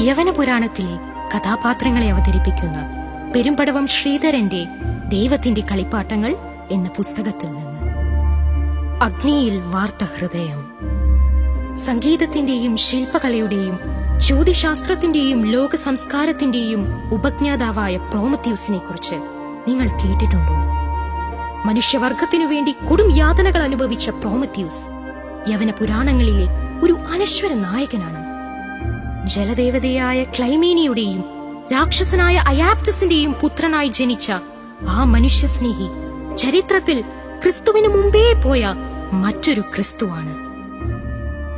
യവന പുരാണത്തിലെ കഥാപാത്രങ്ങളെ അവതരിപ്പിക്കുന്ന പെരുമ്പടവം ശ്രീധരന്റെ ദൈവത്തിന്റെ കളിപ്പാട്ടങ്ങൾ എന്ന പുസ്തകത്തിൽ നിന്ന്. അഗ്നിയിൽ വാർത്ത ഹൃദയം. സംഗീതത്തിന്റെയും ശില്പകലയുടെയും ജ്യോതിശാസ്ത്രത്തിന്റെയും ലോക സംസ്കാരത്തിന്റെയും ഉപജ്ഞാതാവായ പ്രോമത്യൂസിനെ കുറിച്ച് നിങ്ങൾ കേട്ടിട്ടുണ്ടോ? മനുഷ്യവർഗത്തിനു വേണ്ടി കൊടും യാതനകൾ അനുഭവിച്ച പ്രോമത്യൂസ് യവന പുരാണങ്ങളിലെ ഒരു അനശ്വര നായകനാണ്. ജലദേവതയായ ക്ലൈമേനിയുടെയും രാക്ഷസനായ അയാപ്റ്റസിന്റെയും പുത്രനായി ജനിച്ച ആ മനുഷ്യസ്നേഹി ചരിത്രത്തിൽ ക്രിസ്തുവിനു മുമ്പേ പോയ മറ്റൊരു ക്രിസ്തുവാണ്.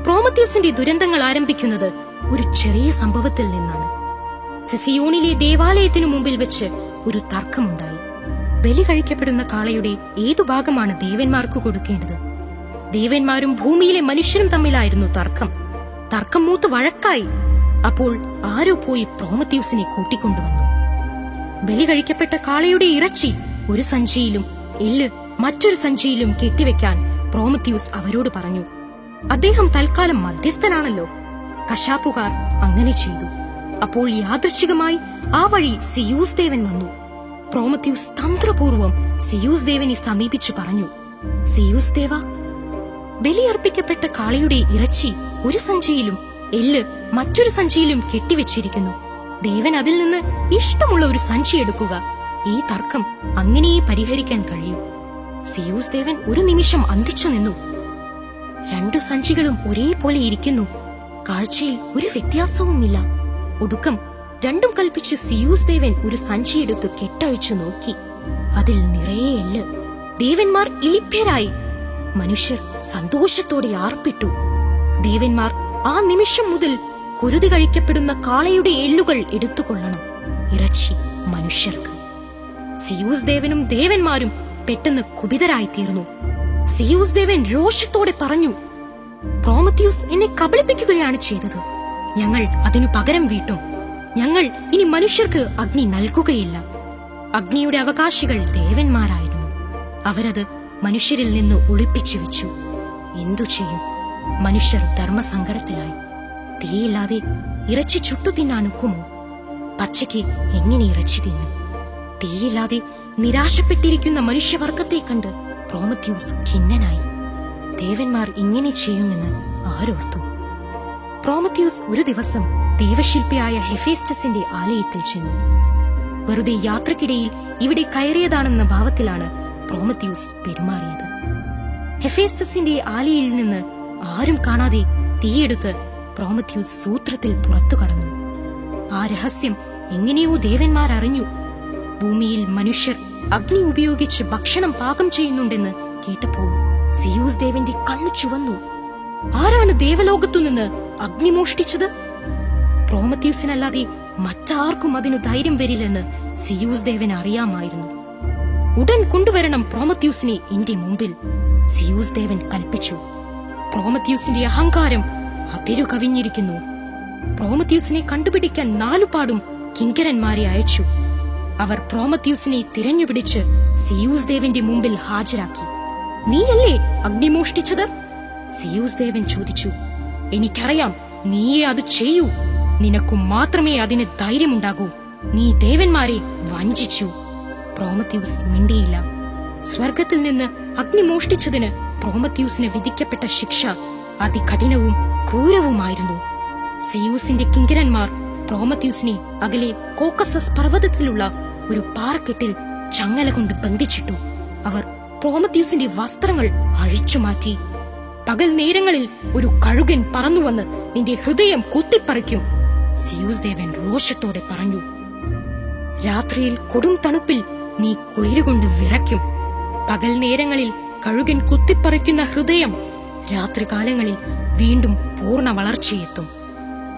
പ്രോമത്യൂസിന്റെ ദുരന്തങ്ങൾ ആരംഭിക്കുന്നത് ഒരു ചെറിയ സംഭവത്തിൽ നിന്നാണ്. സിസിയോണിലെ ദേവാലയത്തിനു മുമ്പിൽ വെച്ച് ഒരു തർക്കമുണ്ടായി. ബലി കഴിക്കപ്പെടുന്ന കാളയുടെ ഏതു ഭാഗമാണ് ദേവന്മാർക്ക് കൊടുക്കേണ്ടത്? ദേവന്മാരും ഭൂമിയിലെ മനുഷ്യരും തമ്മിലായിരുന്നു തർക്കം. തർക്കം മൂത്ത് വഴക്കായി. അപ്പോൾ ആരോ പോയി പ്രോമത്യൂസിനെ കൂട്ടിക്കൊണ്ടുവന്നു. ബലി കഴിക്കപ്പെട്ട കാളയുടെ ഇറച്ചി ഒരു സഞ്ചിയിലും എല്ല് മറ്റൊരു സഞ്ചിയിലും കെട്ടിവെക്കാൻ പ്രോമത്യൂസ് അവരോട് പറഞ്ഞു. അദ്ദേഹം തൽക്കാലം മധ്യസ്ഥനാണല്ലോ. കശാപ്പുകാർ അങ്ങനെ ചെയ്തു. അപ്പോൾ യാദൃച്ഛികമായി ആ വഴി സിയൂസ് ദേവൻ വന്നു. പ്രോമത്യൂസ് തന്ത്രപൂർവം സിയൂസ് ദേവനെ സമീപിച്ചു പറഞ്ഞു, സിയൂസ് ദേവ, ബലിയർപ്പിക്കപ്പെട്ട കാളയുടെ ഇറച്ചി ഒരു സഞ്ചിയിലും എല്ല് മറ്റൊരു സഞ്ചിയിലും കെട്ടിവെച്ചിരിക്കുന്നു. ദേവൻ അതിൽ നിന്ന് ഇഷ്ടമുള്ള ഒരു സഞ്ചി എടുക്കുക. ഈ തർക്കം അങ്ങനെയേ പരിഹരിക്കാൻ കഴിയൂ. സിയൂസ് ദേവൻ ഒരു നിമിഷം അന്തിച്ചു നിന്നു. രണ്ടു സഞ്ചികളും ഒരേപോലെ ഇരിക്കുന്നു. കാഴ്ചയിൽ ഒരു വ്യത്യാസവുമില്ല. ഒടുക്കം രണ്ടും കൽപ്പിച്ച് സിയൂസ് ദേവൻ ഒരു സഞ്ചിയെടുത്ത് കെട്ടഴിച്ചു നോക്കി. അതിൽ നിറയെ എല്ല്. ദേവന്മാർ ഇളിഭ്യരായി. മനുഷ്യർ സന്തോഷത്തോടെ ആർപ്പിട്ടു. ദേവന്മാർ ആ നിമിഷം മുതൽ കുരുതി കഴിക്കപ്പെടുന്ന കാളയുടെ എല്ലുകൾ എടുത്തുകൊള്ളണം. ഇറച്ചി മനുഷ്യർക്ക്. സിയൂസ് ദേവനും ദേവന്മാരും പെട്ടെന്ന് കുപിതരായി തീർന്നു. സിയൂസ് ദേവൻ രോഷത്തോടെ പറഞ്ഞു, പ്രോമത്യൂസ് എന്നെ കബളിപ്പിക്കുകയാണ് ചെയ്തത്. ഞങ്ങൾ അതിനു പകരം വീട്ടും. ഞങ്ങൾ ഇനി മനുഷ്യർക്ക് അഗ്നി നൽകുകയില്ല. അഗ്നിയുടെ അവകാശികൾ ദേവന്മാരായിരുന്നു. അവരത് മനുഷ്യരിൽ നിന്ന് ഒളിപ്പിച്ചു വെച്ചു. എന്തു ചെയ്യും? മനുഷ്യർ ധർമ്മസങ്കടത്തിലായി. തീയില്ലാതെ ഇറച്ചി ചുട്ടു തിന്നാനൊക്കുമോ? പച്ചയ്ക്ക് എങ്ങനെ ഇറച്ചി തിന്നും? തീയില്ലാതെ നിരാശപ്പെട്ടിരിക്കുന്ന മനുഷ്യവർഗത്തെ കണ്ട് പ്രോമത്യൂസ് ഖിന്നനായി. ദേവന്മാർ ഇങ്ങനെ ചെയ്യുമെന്ന് ആരോർത്തു? പ്രോമത്യൂസ് ഒരു ദിവസം ദേവശില്പിയായ ഹെഫേസ്റ്റസിന്റെ ആലയത്തിൽ ചെന്നു. വെറുതെ യാത്രക്കിടയിൽ ഇവിടെ കയറിയതാണെന്ന ഭാവത്തിലാണ് പ്രോമത്യൂസ് പെരുമാറിയത്. ഹെഫേസ്റ്റസിന്റെ ആലയിൽ നിന്ന് ആരും കാണാതെ തീയെടുത്ത് പ്രോമത്യൂസ് സൂത്രത്തിൽ പുറത്തു കടന്നു. ആ രഹസ്യം എങ്ങനെയോ ദേവന്മാർ അറിഞ്ഞു. ഭൂമിയിൽ മനുഷ്യർ അഗ്നി ഉപയോഗിച്ച് ഭക്ഷണം പാകം ചെയ്യുന്നുണ്ടെന്ന് കേട്ടപ്പോൾ സിയൂസ് ദേവന്റെ കണ്ണു ചുവന്നു. ആരാണ് ദേവലോകത്തുനിന്ന് അഗ്നി മോഷ്ടിച്ചത്? പ്രോമത്യൂസിനല്ലാതെ മറ്റാർക്കും അതിനു ധൈര്യം വരില്ലെന്ന് സിയൂസ് ദേവന് അറിയാമായിരുന്നു. ഉടൻ കൊണ്ടുവരണം പ്രോമത്യൂസിനെ എന്റെ മുമ്പിൽ, സിയൂസ് ദേവൻ കൽപ്പിച്ചു. പ്രോമത്യൂസിന്റെ അഹങ്കാരം അതിരു കവിഞ്ഞിരിക്കുന്നു. പ്രോമത്യൂസിനെ കണ്ടുപിടിക്കാൻ നാലുപാടും കിങ്കരന്മാരെ അയച്ചു. അവർ പ്രോമത്യൂസിനെ തിരഞ്ഞുപിടിച്ച് സിയൂസ് ദേവന്റെ മുമ്പിൽ ഹാജരാക്കി. നീയല്ലേ അഗ്നി മോഷ്ടിച്ചത്? സിയൂസ് ദേവൻ ചോദിച്ചു. എനിക്കറിയാം, നീയേ അത് ചെയ്യൂ. നിനക്കു മാത്രമേ അതിന് ധൈര്യമുണ്ടാകൂ. നീ ദേവന്മാരെ വഞ്ചിച്ചു. പ്രോമത്യൂസ് മിണ്ടിയില്ല. സ്വർഗത്തിൽ നിന്ന് അഗ്നി മോഷ്ടിച്ചതിന് പ്രോമത്യൂസിന് വിധിക്കപ്പെട്ട ശിക്ഷ അതികഠിനവും ക്രൂരവുമായിരുന്നു. സിയൂസിന്റെ കിങ്കരന്മാർ പ്രോമത്യൂസിനെ അകലെ കോക്കസസ് പർവ്വതത്തിലുള്ള ഒരു പാറക്കെട്ടിൽ ചങ്ങല കൊണ്ട് ബന്ധിച്ചിട്ടു. അവർ പ്രോമത്യൂസിന്റെ വസ്ത്രങ്ങൾ അഴിച്ചുമാറ്റി. പകൽ നേരങ്ങളിൽ ഒരു കഴുകൻ പറന്നുവന്ന് നിന്റെ ഹൃദയം കുത്തിപ്പറിക്കും, സിയൂസ് ദേവൻ രോഷത്തോടെ പറഞ്ഞു. രാത്രിയിൽ കൊടും തണുപ്പിൽ നീ കുളിരുകൊണ്ട് വിറയ്ക്കും. പകൽ നേരങ്ങളിൽ കഴുകൻ കുത്തിപ്പറിക്കുന്ന ഹൃദയം രാത്രികാലങ്ങളിൽ വീണ്ടും പൂർണ്ണ വളർച്ചയെത്തും.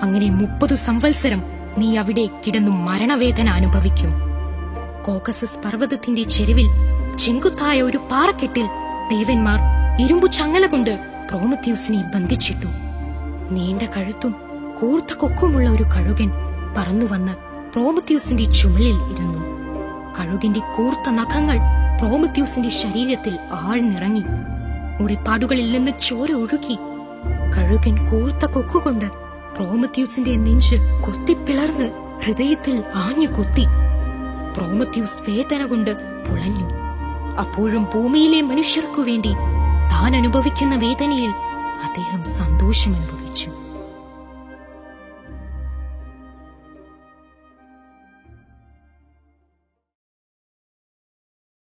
അങ്ങനെ 30 സംവത്സരം നീ അവിടെ കിടന്നു മരണവേദന അനുഭവിക്കും. കോക്കസസ് പർവ്വതത്തിന്റെ ചെരുവിൽ ചെങ്കുത്തായ ഒരു പാറക്കെട്ടിൽ ദേവന്മാർ ഇരുമ്പു ചങ്ങല കൊണ്ട് പ്രോമത്യൂസിനെ ബന്ധിച്ചിട്ടു. നീണ്ട കഴുത്തും കൂർത്ത കൊക്കുമുള്ള ഒരു കഴുകൻ പറന്നുവന്ന് പ്രോമത്യൂസിന്റെ ചുമലിൽ ഇരുന്നു. കഴുകിന്റെ കൂർത്ത നഖങ്ങൾ പ്രോമത്യൂസിന്റെ ശരീരത്തിൽ ആഴ്ന്നിറങ്ങി. മുറിപ്പാടുകളിൽ നിന്ന് ചോര ഒഴുകി. കഴുകൻ കൂർത്ത കൊക്കുകൊണ്ട് പ്രോമത്യൂസിന്റെ നെഞ്ച് കൊത്തിപ്പിളർന്ന് ഹൃദയത്തിൽ ആഞ്ഞു കുത്തി. പ്രോമത്യൂസ് വേദന കൊണ്ട് പുളഞ്ഞു. അപ്പോഴും ഭൂമിയിലെ മനുഷ്യർക്കു വേണ്ടി താൻ അനുഭവിക്കുന്ന വേദനയിൽ അദ്ദേഹം സന്തോഷം അനുഭവിച്ചു.